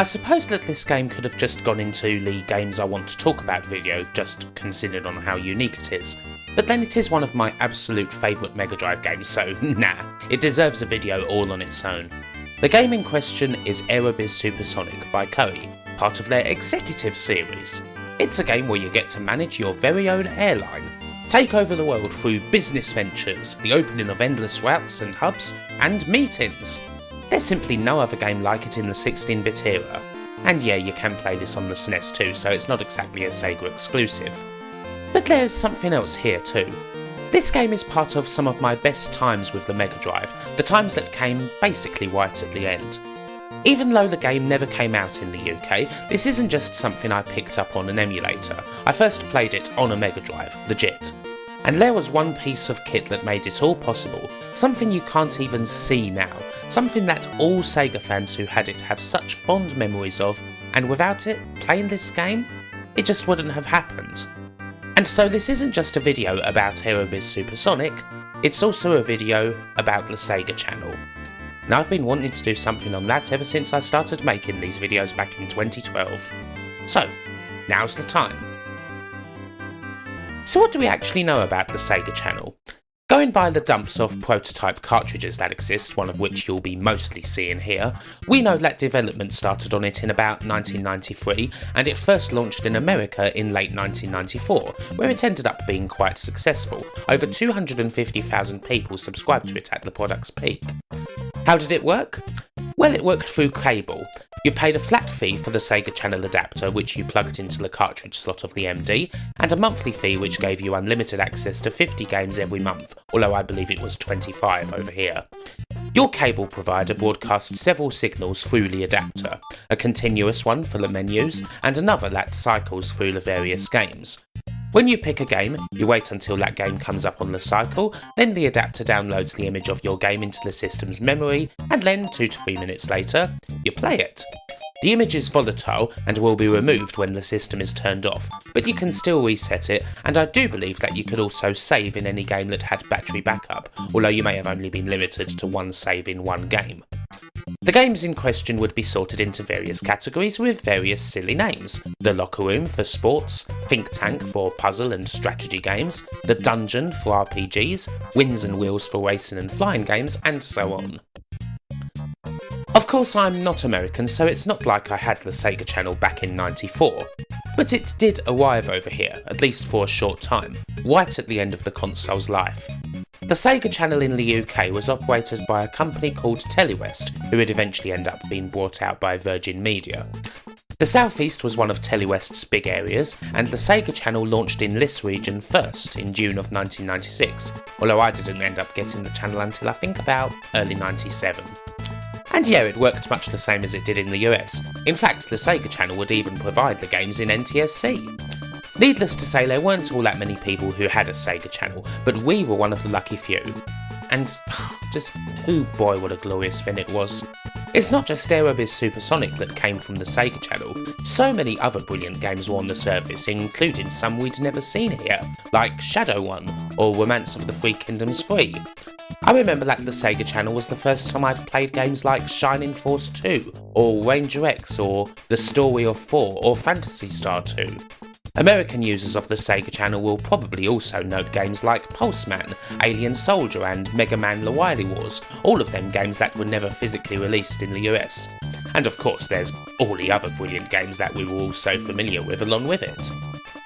I suppose that this game could have just gone into the games I want to talk about video, just considered on how unique it is. But then it is one of my absolute favourite Mega Drive games, so nah, it deserves a video all on its own. The game in question is Aerobiz Supersonic by Koei, part of their executive series. It's a game where you get to manage your very own airline, take over the world through business ventures, the opening of endless routes and hubs, and meetings. There's simply no other game like it in the 16-bit era. And yeah, you can play this on the SNES too, so it's not exactly a Sega exclusive. But there's something else here too. This game is part of some of my best times with the Mega Drive, the times that came basically right at the end. Even though the game never came out in the UK, this isn't just something I picked up on an emulator. I first played it on a Mega Drive, legit. And there was one piece of kit that made it all possible, something you can't even see now, something that all Sega fans who had it have such fond memories of, and without it, playing this game, it just wouldn't have happened. And so this isn't just a video about Aerobiz Supersonic, it's also a video about the Sega Channel. And I've been wanting to do something on that ever since I started making these videos back in 2012. So, now's the time. So what do we actually know about the Sega Channel? Going by the dumps of prototype cartridges that exist, one of which you'll be mostly seeing here, we know that development started on it in about 1993 and it first launched in America in late 1994, where it ended up being quite successful. Over 250,000 people subscribed to it at the product's peak. How did it work? Well, it worked through cable. You paid a flat fee for the Sega Channel adapter, which you plugged into the cartridge slot of the MD, and a monthly fee which gave you unlimited access to 50 games every month, although I believe it was 25 over here. Your cable provider broadcasts several signals through the adapter, a continuous one for the menus, and another that cycles through the various games. When you pick a game, you wait until that game comes up on the cycle, then the adapter downloads the image of your game into the system's memory, and then 2 to 3 minutes later, you play it. The image is volatile and will be removed when the system is turned off, but you can still reset it, and I do believe that you could also save in any game that had battery backup, although you may have only been limited to one save in one game. The games in question would be sorted into various categories with various silly names. The Locker Room for sports, Think Tank for puzzle and strategy games, The Dungeon for RPGs, Winds and Wheels for racing and flying games, and so on. Of course, I'm not American, so it's not like I had the Sega Channel back in '94, but it did arrive over here, at least for a short time, right at the end of the console's life. The Sega Channel in the UK was operated by a company called Telewest, who would eventually end up being bought out by Virgin Media. The South East was one of Telewest's big areas, and the Sega Channel launched in this region first in June of 1996, although I didn't end up getting the channel until I think about early '97. And yeah, it worked much the same as it did in the US. In fact, the Sega Channel would even provide the games in NTSC. Needless to say, there weren't all that many people who had a Sega Channel, but we were one of the lucky few. And just, oh boy, what a glorious thing it was. It's not just Aerobiz Supersonic that came from the Sega Channel, so many other brilliant games were on the service, including some we'd never seen here, like Shadow One or Romance of the Three Kingdoms 3. I remember that the Sega Channel was the first time I'd played games like Shining Force 2, or Ranger X, or The Story of 4, or Phantasy Star 2. American users of the Sega Channel will probably also note games like Pulseman, Alien Soldier and Mega Man The Wily Wars, all of them games that were never physically released in the US. And of course there's all the other brilliant games that we were all so familiar with along with it.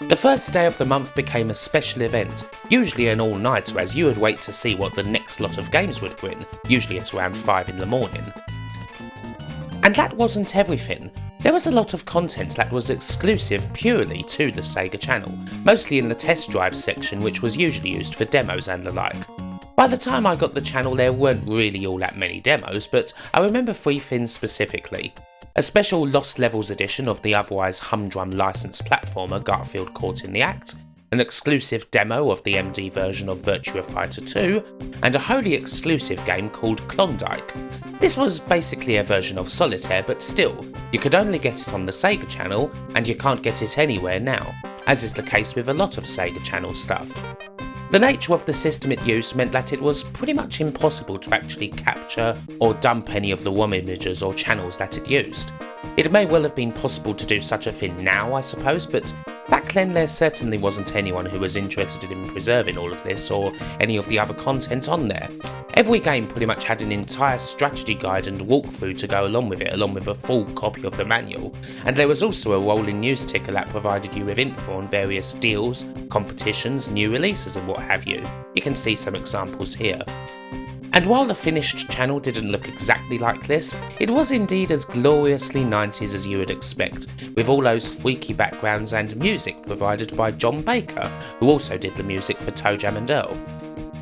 The first day of the month became a special event, usually an all-nighter as you would wait to see what the next lot of games would bring, usually at around 5 in the morning. And that wasn't everything. There was a lot of content that was exclusive purely to the Sega Channel, mostly in the test drive section which was usually used for demos and the like. By the time I got the channel there weren't really all that many demos, but I remember 3 things specifically. A special Lost Levels edition of the otherwise humdrum licensed platformer Garfield Caught in the Act, an exclusive demo of the MD version of Virtua Fighter 2, and a wholly exclusive game called Klondike. This was basically a version of Solitaire, but still, you could only get it on the Sega Channel, and you can't get it anywhere now, as is the case with a lot of Sega Channel stuff. The nature of the system it used meant that it was pretty much impossible to actually capture or dump any of the WOM images or channels that it used. It may well have been possible to do such a thing now, I suppose, but back then there certainly wasn't anyone who was interested in preserving all of this or any of the other content on there. Every game pretty much had an entire strategy guide and walkthrough to go along with it, along with a full copy of the manual, and there was also a rolling news ticker that provided you with info on various deals, competitions, new releases and what have you. You can see some examples here. And while the finished channel didn't look exactly like this, it was indeed as gloriously 90s as you would expect, with all those freaky backgrounds and music provided by John Baker, who also did the music for Toe Jam and Earl.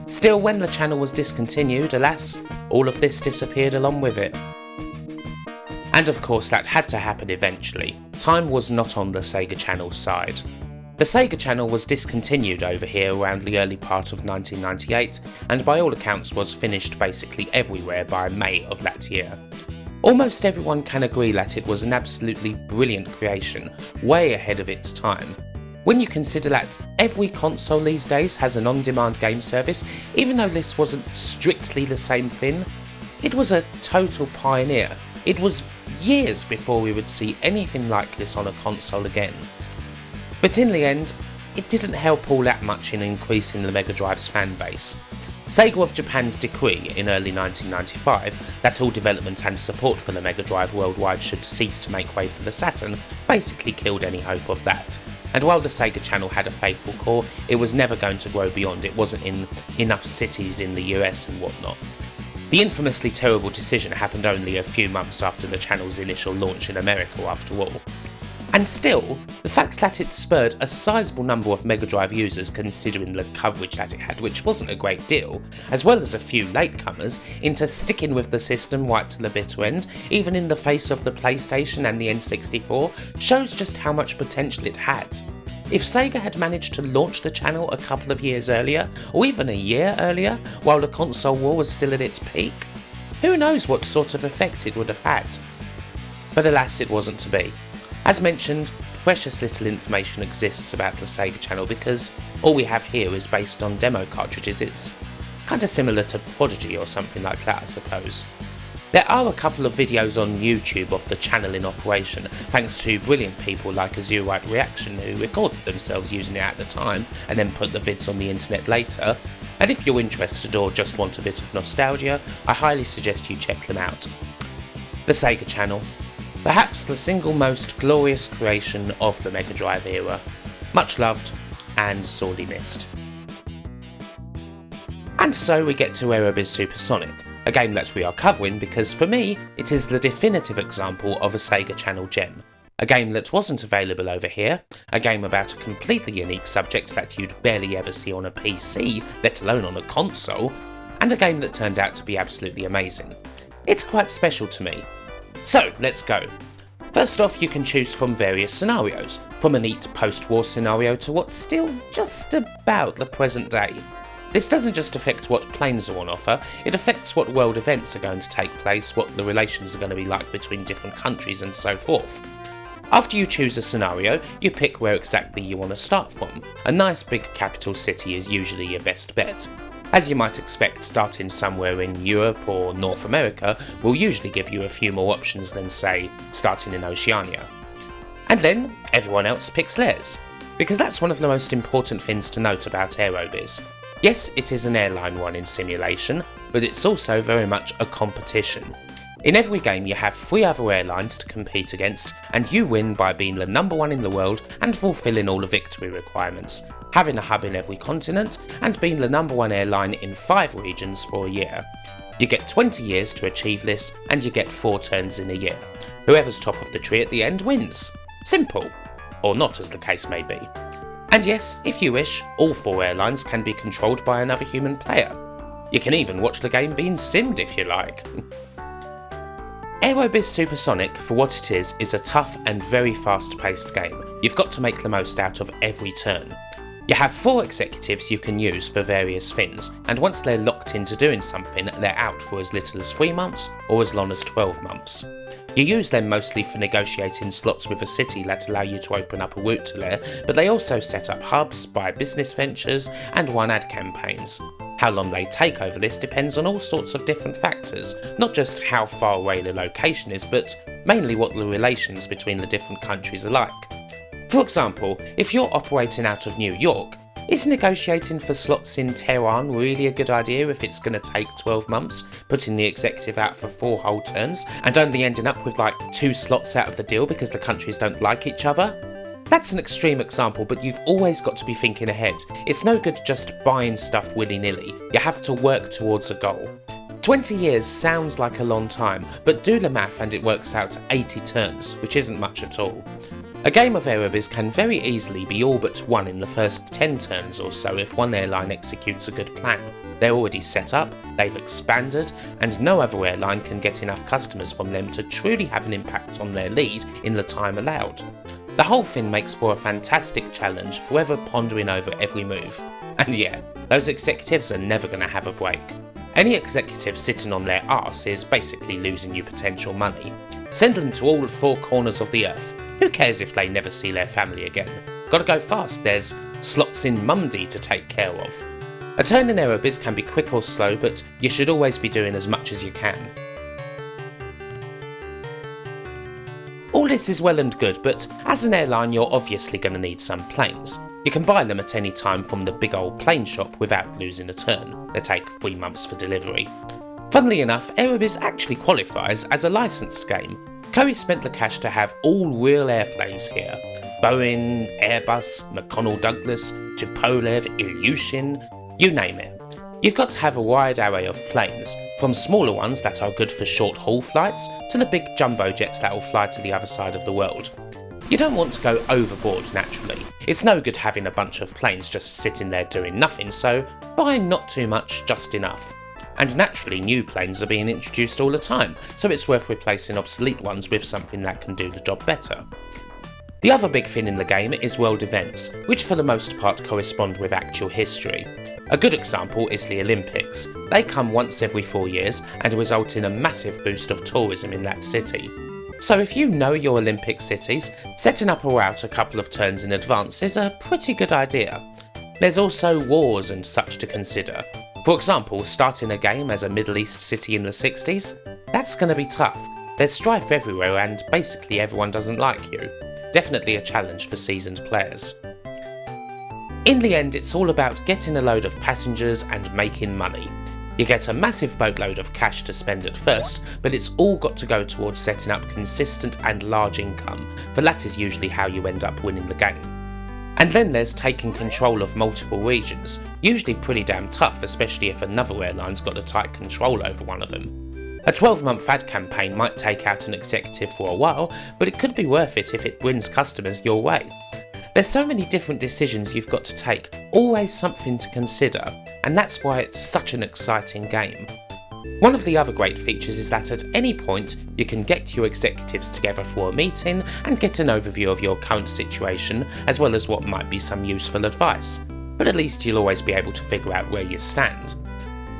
Still, when the channel was discontinued, alas, all of this disappeared along with it. And of course that had to happen eventually. Time was not on the Sega Channel's side. The Sega Channel was discontinued over here around the early part of 1998, and by all accounts was finished basically everywhere by May of that year. Almost everyone can agree that it was an absolutely brilliant creation, way ahead of its time. When you consider that every console these days has an on-demand game service, even though this wasn't strictly the same thing, it was a total pioneer. It was years before we would see anything like this on a console again. But in the end, it didn't help all that much in increasing the Mega Drive's fanbase. Sega of Japan's decree in early 1995 that all development and support for the Mega Drive worldwide should cease to make way for the Saturn basically killed any hope of that. And while the Sega Channel had a faithful core, it was never going to grow beyond. It wasn't in enough cities in the US and whatnot. The infamously terrible decision happened only a few months after the channel's initial launch in America after all. And still, the fact that it spurred a sizable number of Mega Drive users considering the coverage that it had, which wasn't a great deal, as well as a few latecomers, into sticking with the system right to the bitter end, even in the face of the PlayStation and the N64, shows just how much potential it had. If Sega had managed to launch the channel a couple of years earlier, or even a year earlier, while the console war was still at its peak, who knows what sort of effect it would have had. But alas, it wasn't to be. As mentioned, precious little information exists about the Sega Channel because all we have here is based on demo cartridges. It's kinda similar to Prodigy or something like that, I suppose. There are a couple of videos on YouTube of the channel in operation, thanks to brilliant people like Azurite Reaction who recorded themselves using it at the time and then put the vids on the internet later, and if you're interested or just want a bit of nostalgia, I highly suggest you check them out. The Sega Channel. Perhaps the single most glorious creation of the Mega Drive era. Much loved and sorely missed. And so we get to Aerobiz Supersonic, a game that we are covering because for me it is the definitive example of a Sega Channel gem. A game that wasn't available over here, a game about a completely unique subject that you'd barely ever see on a PC, let alone on a console, and a game that turned out to be absolutely amazing. It's quite special to me. So, let's go. First off, you can choose from various scenarios, from a neat post-war scenario to what's still just about the present day. This doesn't just affect what planes are on offer, it affects what world events are going to take place, what the relations are going to be like between different countries and so forth. After you choose a scenario, you pick where exactly you want to start from. A nice big capital city is usually your best bet. As you might expect, starting somewhere in Europe or North America will usually give you a few more options than, say, starting in Oceania. And then, everyone else picks theirs, because that's one of the most important things to note about Aerobiz. Yes, it is an airline one in simulation, but it's also very much a competition. In every game you have 3 other airlines to compete against, and you win by being the number 1 in the world and fulfilling all the victory requirements, having a hub in every continent, and being the number 1 airline in 5 regions for a year. You get 20 years to achieve this, and you get 4 turns in a year. Whoever's top of the tree at the end wins. Simple. Or not, as the case may be. And yes, if you wish, all 4 airlines can be controlled by another human player. You can even watch the game being simmed if you like. Aerobiz Supersonic, for what it is a tough and very fast-paced game. You've got to make the most out of every turn. You have 4 executives you can use for various things, and once they're locked into doing something, they're out for as little as 3 months or as long as 12 months. You use them mostly for negotiating slots with a city that allow you to open up a route to there, but they also set up hubs, buy business ventures, and run ad campaigns. How long they take over this depends on all sorts of different factors, not just how far away the location is, but mainly what the relations between the different countries are like. For example, if you're operating out of New York, is negotiating for slots in Tehran really a good idea if it's going to take 12 months, putting the executive out for 4 whole turns, and only ending up with like 2 slots out of the deal because the countries don't like each other? That's an extreme example, but you've always got to be thinking ahead. It's no good just buying stuff willy-nilly, you have to work towards a goal. 20 years sounds like a long time, but do the math and it works out to 80 turns, which isn't much at all. A game of Aerobis can very easily be all but won in the first 10 turns or so if one airline executes a good plan. They're already set up, they've expanded, and no other airline can get enough customers from them to truly have an impact on their lead in the time allowed. The whole thing makes for a fantastic challenge, forever pondering over every move. And yeah, those executives are never going to have a break. Any executive sitting on their arse is basically losing you potential money. Send them to all 4 corners of the earth. Who cares if they never see their family again? Gotta go fast, there's slots in Monday to take care of. A turn in Aerobis can be quick or slow, but you should always be doing as much as you can. All this is well and good, but as an airline you're obviously going to need some planes. You can buy them at any time from the big old plane shop without losing a turn. They take 3 months for delivery. Funnily enough, Aerobis actually qualifies as a licensed game. Koei spent the cash to have all real airplanes here. Boeing, Airbus, McConnell Douglas, Tupolev, Ilyushin, you name it. You've got to have a wide array of planes, from smaller ones that are good for short haul flights to the big jumbo jets that will fly to the other side of the world. You don't want to go overboard naturally. It's no good having a bunch of planes just sitting there doing nothing, so buy not too much, just enough. And naturally new planes are being introduced all the time, so it's worth replacing obsolete ones with something that can do the job better. The other big thing in the game is world events, which for the most part correspond with actual history. A good example is the Olympics. They come once every 4 years and result in a massive boost of tourism in that city. So if you know your Olympic cities, setting up a route a couple of turns in advance is a pretty good idea. There's also wars and such to consider. For example, starting a game as a Middle East city in the 60s? That's going to be tough. There's strife everywhere and basically everyone doesn't like you. Definitely a challenge for seasoned players. In the end, it's all about getting a load of passengers and making money. You get a massive boatload of cash to spend at first, but it's all got to go towards setting up consistent and large income, for that is usually how you end up winning the game. And then there's taking control of multiple regions, usually pretty damn tough, especially if another airline's got a tight control over one of them. A 12-month ad campaign might take out an executive for a while, but it could be worth it if it brings customers your way. There's so many different decisions you've got to take, always something to consider, and that's why it's such an exciting game. One of the other great features is that at any point you can get your executives together for a meeting and get an overview of your current situation as well as what might be some useful advice, but at least you'll always be able to figure out where you stand.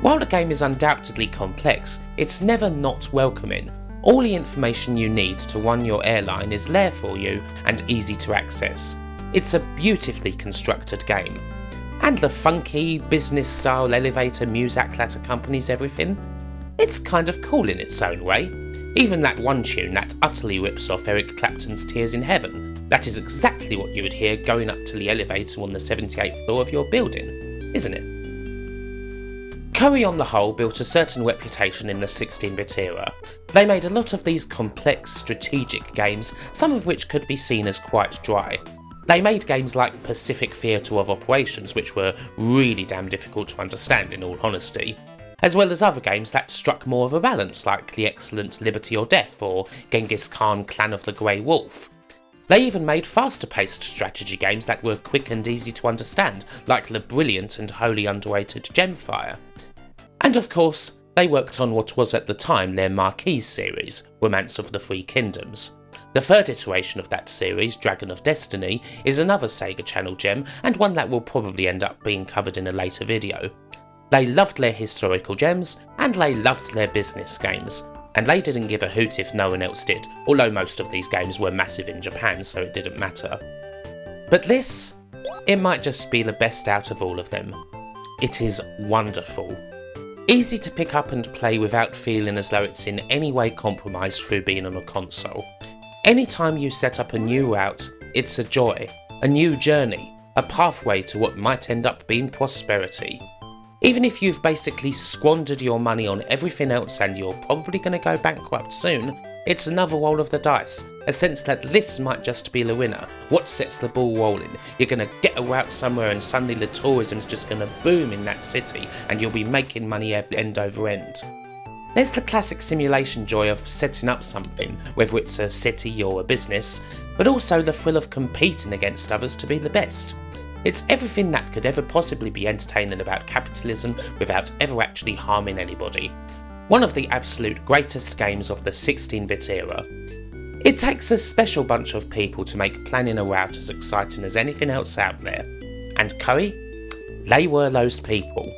While the game is undoubtedly complex, it's never not welcoming. All the information you need to run your airline is there for you and easy to access. It's a beautifully constructed game. And the funky, business-style elevator music that accompanies everything? It's kind of cool in its own way. Even that one tune that utterly rips off Eric Clapton's Tears in Heaven. That is exactly what you would hear going up to the elevator on the 78th floor of your building, isn't it? Koei on the whole built a certain reputation in the 16-bit era. They made a lot of these complex strategic games, some of which could be seen as quite dry. They made games like Pacific Theatre of Operations, which were really damn difficult to understand in all honesty, as well as other games that struck more of a balance like the excellent Liberty or Death or Genghis Khan Clan of the Grey Wolf. They even made faster paced strategy games that were quick and easy to understand, like the brilliant and wholly underrated Gemfire. And of course, they worked on what was at the time their marquee series, Romance of the Three Kingdoms. The third iteration of that series, Dragon of Destiny, is another Sega Channel gem and one that will probably end up being covered in a later video. They loved their historical gems and they loved their business games, and they didn't give a hoot if no one else did, although most of these games were massive in Japan, so it didn't matter. But this, it might just be the best out of all of them. It is wonderful. Easy to pick up and play without feeling as though it's in any way compromised through being on a console. Anytime you set up a new route, it's a joy, a new journey, a pathway to what might end up being prosperity. Even if you've basically squandered your money on everything else and you're probably going to go bankrupt soon, it's another roll of the dice, a sense that this might just be the winner. What sets the ball rolling? You're going to get a route somewhere and suddenly the tourism's just going to boom in that city and you'll be making money end over end. There's the classic simulation joy of setting up something, whether it's a city or a business, but also the thrill of competing against others to be the best. It's everything that could ever possibly be entertaining about capitalism without ever actually harming anybody. One of the absolute greatest games of the 16-bit era. It takes a special bunch of people to make planning a route as exciting as anything else out there. And Koei? They were those people.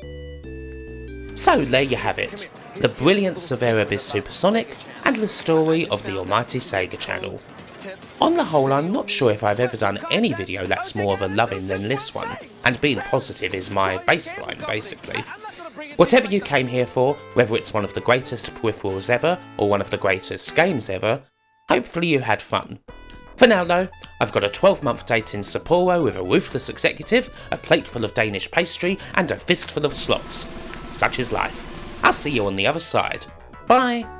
So there you have it. The brilliance of Aerobiz Supersonic and the story of the almighty Sega Channel. On the whole, I'm not sure if I've ever done any video that's more of a loving than this one, and being positive is my baseline basically. Whatever you came here for, whether it's one of the greatest peripherals ever or one of the greatest games ever, hopefully you had fun. For now though, I've got a 12-month date in Sapporo with a ruthless executive, a plate full of Danish pastry and a fistful of slots. Such is life. I'll see you on the other side. Bye!